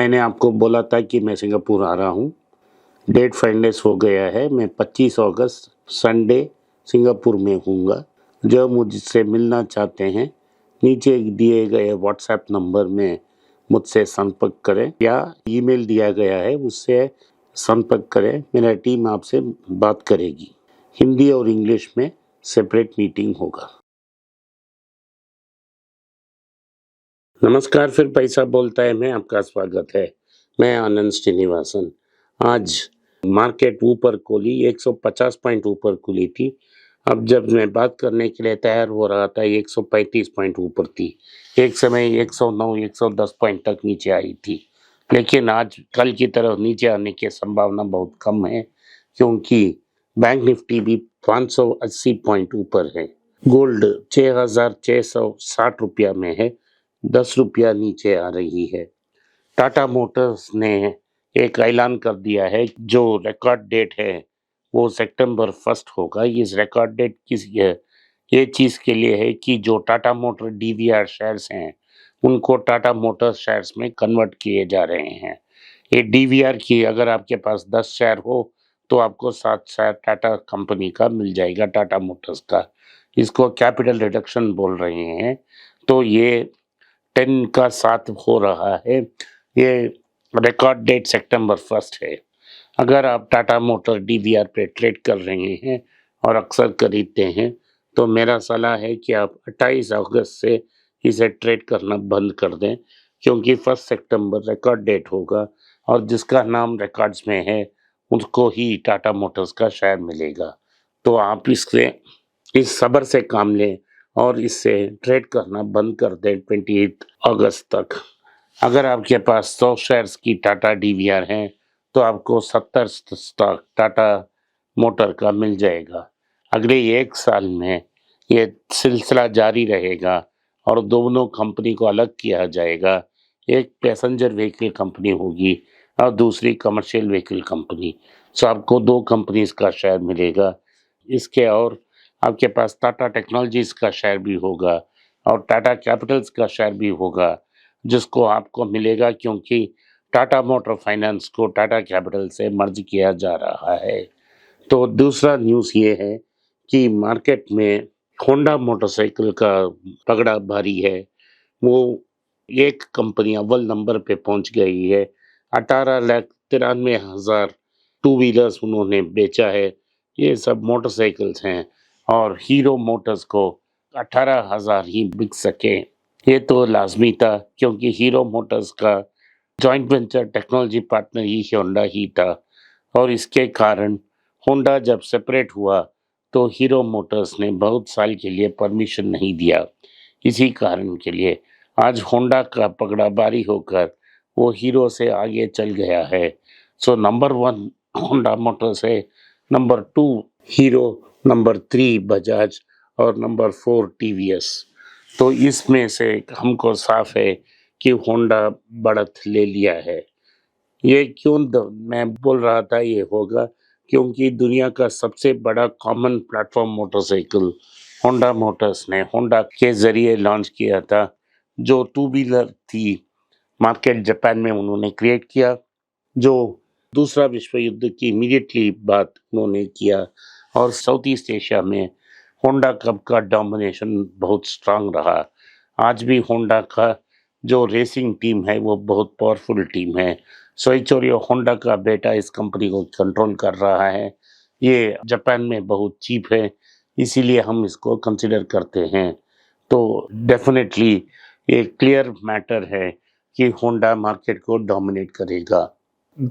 मैंने आपको बोला था कि मैं सिंगापुर आ रहा हूँ। डेट फाइनलाइज हो गया है। मैं 25 अगस्त संडे सिंगापुर में हूँगा। जो मुझसे मिलना चाहते हैं, नीचे दिए गए व्हाट्सएप नंबर में मुझसे संपर्क करें या ईमेल दिया गया है उससे संपर्क करें। मेरा टीम आपसे बात करेगी। हिंदी और इंग्लिश में सेपरेट मीटिंग होगा। नमस्कार, फिर पैसा बोलता है में आपका स्वागत है। मैं आनंद श्रीनिवासन। आज मार्केट ऊपर खुली, 150 पॉइंट ऊपर खुली थी। अब जब मैं बात करने के लिए तैयार हो रहा था 135 पॉइंट ऊपर थी। एक समय 109 110 पॉइंट तक नीचे आई थी, लेकिन आज कल की तरह नीचे आने की संभावना बहुत कम है, क्योंकि बैंक निफ्टी भी 580 पॉइंट ऊपर है। गोल्ड 6,660 रुपया में है, 10 रुपया नीचे आ रही है। टाटा मोटर्स ने एक ऐलान कर दिया है, जो रिकॉर्ड डेट है वो सितंबर 1 होगा। इस रिकॉर्ड डेट किस ये चीज़ के लिए है कि जो टाटा मोटर डीवीआर शेयर्स हैं उनको टाटा मोटर्स शेयर्स में कन्वर्ट किए जा रहे हैं। ये डीवीआर की अगर आपके पास 10 शेयर हो तो आपको 7 शेयर टाटा कंपनी का मिल जाएगा, टाटा मोटर्स का। इसको कैपिटल रिडक्शन बोल रहे हैं। तो ये 10 का 7 हो रहा है। ये रिकॉर्ड डेट सितंबर 1 है। अगर आप टाटा मोटर डीवीआर पे ट्रेड कर रहे हैं और अक्सर खरीदते हैं तो मेरा सलाह है कि आप 28 अगस्त से इसे ट्रेड करना बंद कर दें, क्योंकि 1 सितंबर रिकॉर्ड डेट होगा और जिसका नाम रिकॉर्ड्स में है उसको ही टाटा मोटर्स का शेयर मिलेगा। तो आप इससे इस सब्र से काम लें और इससे ट्रेड करना बंद कर दें 28 अगस्त तक। अगर आपके पास 100 शेयर्स की टाटा डीवीआर हैं तो आपको 70 स्टॉक टाटा मोटर का मिल जाएगा। अगले 1 साल में ये सिलसिला जारी रहेगा और दोनों कंपनी को अलग किया जाएगा। एक पैसेंजर व्हीकल कंपनी होगी और दूसरी कमर्शियल व्हीकल कंपनी। सो आपको 2 कंपनीज का शेयर मिलेगा। इसके और आपके पास टाटा टेक्नोलॉजीज का शेयर भी होगा और टाटा कैपिटल्स का शेयर भी होगा, जिसको आपको मिलेगा क्योंकि टाटा मोटर फाइनेंस को टाटा कैपिटल से मर्ज किया जा रहा है। तो दूसरा न्यूज़ ये है कि मार्केट में होंडा मोटरसाइकिल का पगड़ा भारी है। वो एक कंपनी अव्वल नंबर पे पहुंच गई है। 18,93,000 टू व्हीलर्स उन्होंने बेचा है। ये सब मोटरसाइकिल्स हैं और हीरो मोटर्स को 18,000 ही बिक सके, ये तो लाजमी था, क्योंकि हीरो मोटर्स का जॉइंट वेंचर टेक्नोलॉजी पार्टनर ही होंडा ही था। और इसके कारण होंडा जब सेपरेट हुआ तो हीरो मोटर्स ने बहुत साल के लिए परमिशन नहीं दिया। इसी कारण के लिए आज होंडा का पगड़ा भारी होकर वो हीरो से आगे चल गया है। सो नंबर 1 होंडा मोटर्स है, नंबर 2 हीरो, नंबर 3 बजाज और नंबर 4 टीवीएस। तो इसमें से हमको साफ है कि होंडा बढ़त ले लिया है। ये मैं बोल रहा था ये होगा, क्योंकि दुनिया का सबसे बड़ा common platform motorcycle Honda Motors ने होंडा के जरिए लॉन्च किया था। जो टू व्हीलर थी, मार्केट जापान में उन्होंने क्रिएट किया, जो दूसरा विश्व युद्ध की इमीडिएटली बाद उन्होंने किया। और साउथ ईस्ट एशिया में होंडा कप का डोमिनेशन बहुत स्ट्रांग रहा। आज भी होंडा का जो रेसिंग टीम है वो बहुत पावरफुल टीम है। सोइचोरियो होंडा का बेटा इस कंपनी को कंट्रोल कर रहा है। ये जापान में बहुत चीप है, इसीलिए हम इसको कंसिडर करते हैं। तो डेफिनेटली ये क्लियर मैटर है कि होंडा मार्केट को डोमिनेट करेगा।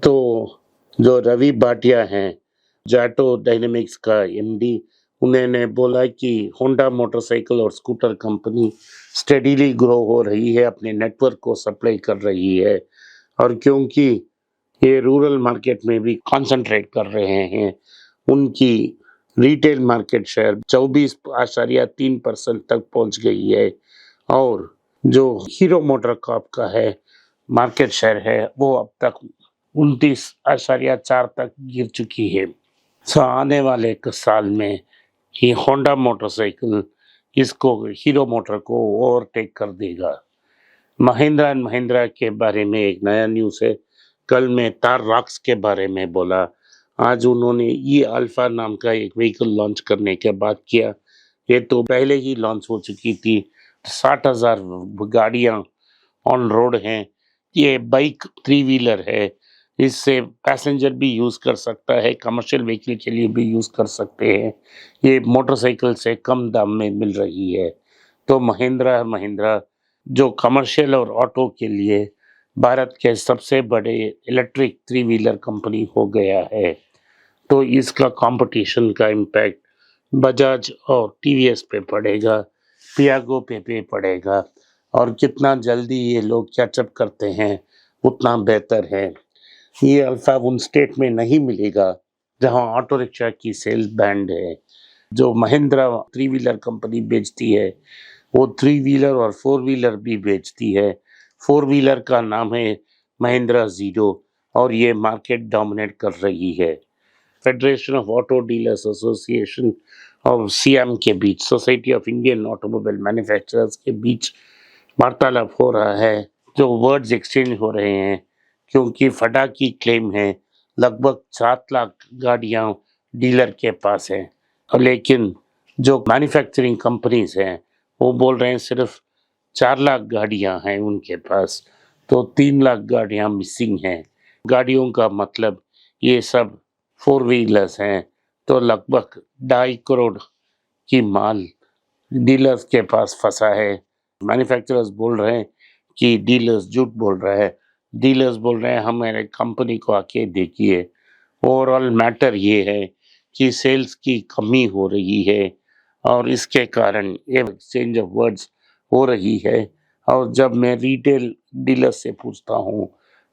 तो जो रवि भाटिया हैं, जाटो डायनेमिक्स का एमडी, उन्होंने बोला कि होंडा मोटरसाइकिल और स्कूटर कंपनी स्टेडीली ग्रो हो रही है, अपने नेटवर्क को सप्लाई कर रही है। और क्योंकि ये रूरल मार्केट में भी कंसंट्रेट कर रहे हैं, उनकी रिटेल मार्केट शेयर 24.3% तक पहुंच गई है। और जो हीरो मोटर कॉर्प का है मार्केट शेयर है वो अब तक 29.4 तक गिर चुकी है। सो आने वाले एक साल में ही होंडा मोटरसाइकिल इसको हीरो मोटर को ओवरटेक कर देगा। महिंद्रा एंड महिंद्रा के बारे में एक नया न्यूज़ है। कल मैं तार रॉक्स के बारे में बोला। आज उन्होंने ई अल्फा नाम का एक व्हीकल लॉन्च करने के बात किया। ये तो पहले ही लॉन्च हो चुकी थी। 60,000 गाड़ियां ऑन रोड हैं। ये बाइक थ्री व्हीलर है। इससे पैसेंजर भी यूज कर सकता है, कमर्शियल व्हीकल के लिए भी यूज कर सकते हैं। ये मोटरसाइकिल से कम दाम में मिल रही है। तो महिंद्रा महिंद्रा जो कमर्शियल और ऑटो के लिए भारत के सबसे बड़े इलेक्ट्रिक थ्री व्हीलर कंपनी हो गया है। तो इसका कंपटीशन का इम्पैक्ट बजाज और टीवीएस पे पड़ेगा, पियागो पे पड़ेगा। और कितना जल्दी ये लोग कैचअप करते हैं उतना बेहतर है। ये अल्फा उन स्टेट में नहीं मिलेगा जहां ऑटो रिक्शा की सेल्स बैंड है। जो महिंद्रा थ्री व्हीलर कंपनी बेचती है वो थ्री व्हीलर और फोर व्हीलर भी बेचती है। फोर व्हीलर का नाम है महिंद्रा जीरो और ये मार्केट डोमिनेट कर रही है। Federation of auto dealers association और सीएम के बीच, society of Indian automobile manufacturers के बीच वार्तालाप हो रहा है। जो वर्ड्स एक्सचेंज हो रहे हैं क्योंकि फटा की क्लेम है लगभग 7 लाख गाड़ियां डीलर के पास है। और लेकिन जो मैन्युफैक्चरिंग कंपनीज हैं वो बोल रहे हैं सिर्फ 4 लाख गाड़ियां हैं उनके पास। तो 3 लाख गाड़ियां मिसिंग हैं। गाड़ियों का मतलब ये सब फोर व्हीलर्स हैं। तो लगभग 2.5 करोड़ की माल डीलर्स के पास फंसा है। मैन्युफैक्चरर्स बोल रहे हैं कि डीलर्स झूठ बोल रहा है। डीलर्स बोल रहे हैं हमारे कंपनी को आके देखिए। ओवरऑल मैटर ये है कि सेल्स की कमी हो रही है और इसके कारण ये एक्सचेंज ऑफ वर्ड्स हो रही है। और जब मैं रिटेल डीलर से पूछता हूँ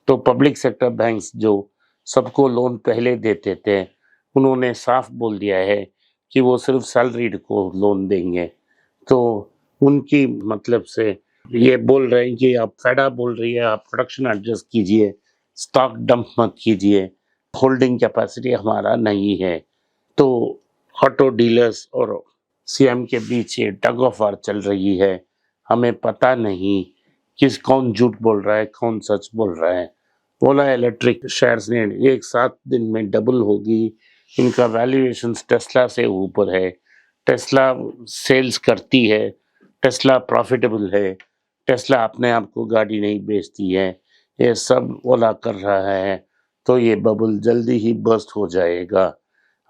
तो पब्लिक सेक्टर बैंक्स जो सबको लोन पहले देते थे उन्होंने साफ बोल दिया है कि वो सिर्फ सैलरीड को लोन देंगे। तो उनकी मतलब से ये बोल रहे हैं कि आप फेडा बोल रही है आप प्रोडक्शन एडजस्ट कीजिए, स्टॉक डंप मत कीजिए, होल्डिंग कैपेसिटी हमारा नहीं है। तो ऑटो डीलर्स और सीएम के बीच ये टग ऑफ वार चल रही है। हमें पता नहीं कौन झूठ बोल रहा है कौन सच बोल रहा है। ओला इलेक्ट्रिक शेयर्स ने एक 7 दिन में डबल होगी। इनका वैल्यूएशन टेस्ला से ऊपर है। टेस्ला सेल्स करती है, टेस्ला प्रॉफिटेबल है, टेस्ला अपने आप को गाड़ी नहीं बेचती है। ये सब ओला कर रहा है तो ये बबल जल्दी ही बस्ट हो जाएगा।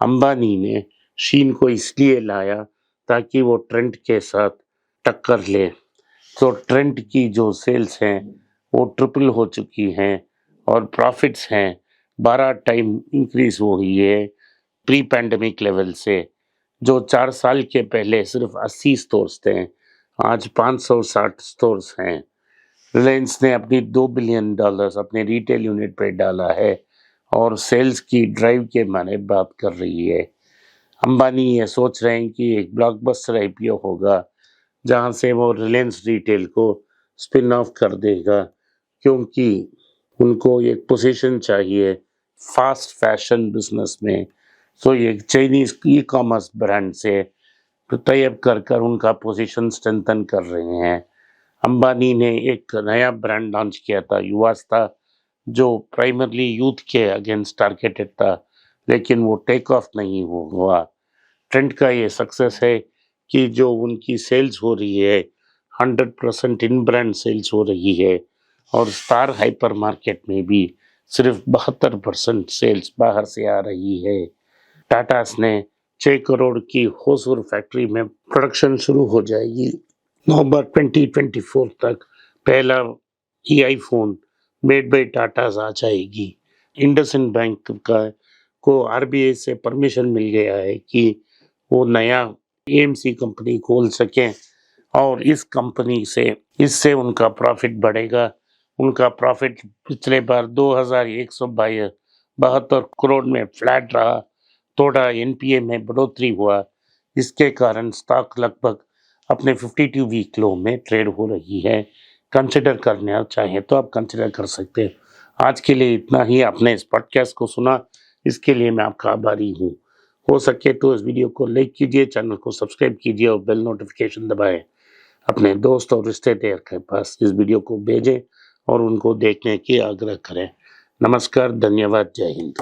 अंबानी ने शीन को इसलिए लाया ताकि वो ट्रेंट के साथ टक्कर ले। तो ट्रेंट की जो सेल्स हैं वो ट्रिपल हो चुकी हैं और प्रॉफिट्स हैं 12 टाइम इंक्रीज हो गई है प्री पैंडेमिक लेवल से। जो 4 साल के पहले सिर्फ 80 स्टोर्स थे आज 560 स्टोर्स हैं। रिलायंस ने अपनी $2 बिलियन अपने रिटेल यूनिट पे डाला है और सेल्स की ड्राइव के माने बात कर रही है। अंबानी ये सोच रहे हैं कि एक ब्लॉकबस्टर आईपीओ होगा जहां से वो रिलायंस रिटेल को स्पिन ऑफ कर देगा क्योंकि उनको एक पोजीशन चाहिए फास्ट फैशन बिजनेस में। तो ये चाइनीज ई कॉमर्स ब्रांड से तैयब कर कर उनका पोजीशन स्ट्रेंथन कर रहे हैं। अंबानी ने एक नया ब्रांड लॉन्च किया था युवास्ता जो प्राइमरली यूथ के अगेंस्ट टारगेटेड था लेकिन वो टेक ऑफ नहीं हुआ। ट्रेंड का ये सक्सेस है कि जो उनकी सेल्स हो रही है 100% इन ब्रांड सेल्स हो रही है और स्टार हाइपर मार्केट में भी सिर्फ 72% सेल्स बाहर से आ रही है। टाटास ने 6 करोड़ की होसूर फैक्ट्री में प्रोडक्शन शुरू हो जाएगी। नवंबर 2024 तक पहला ई फोन मेड बाय टाटास आ जाएगी। इंडसइंड बैंक का को आरबीआई से परमिशन मिल गया है कि वो नया एएमसी कंपनी खोल सकें और इस कंपनी से इससे उनका प्रॉफिट बढ़ेगा। उनका प्रॉफिट पिछले बार 2172 करोड़ में फ्लैट रहा। थोड़ा एनपीए में बढ़ोतरी हुआ। इसके कारण स्टॉक लगभग अपने 52 वीक लो में ट्रेड हो रही है। कंसिडर करना चाहें तो आप कंसिडर कर सकते हैं। आज के लिए इतना ही। आपने इस पॉडकास्ट को सुना इसके लिए मैं आपका आभारी हूँ। हो सके तो इस वीडियो को लाइक कीजिए, चैनल को सब्सक्राइब कीजिए और बेल नोटिफिकेशन दबाएं। अपने दोस्त और रिश्तेदार के पास इस वीडियो को भेजें और उनको देखने की आग्रह करें। नमस्कार, धन्यवाद, जय हिंद।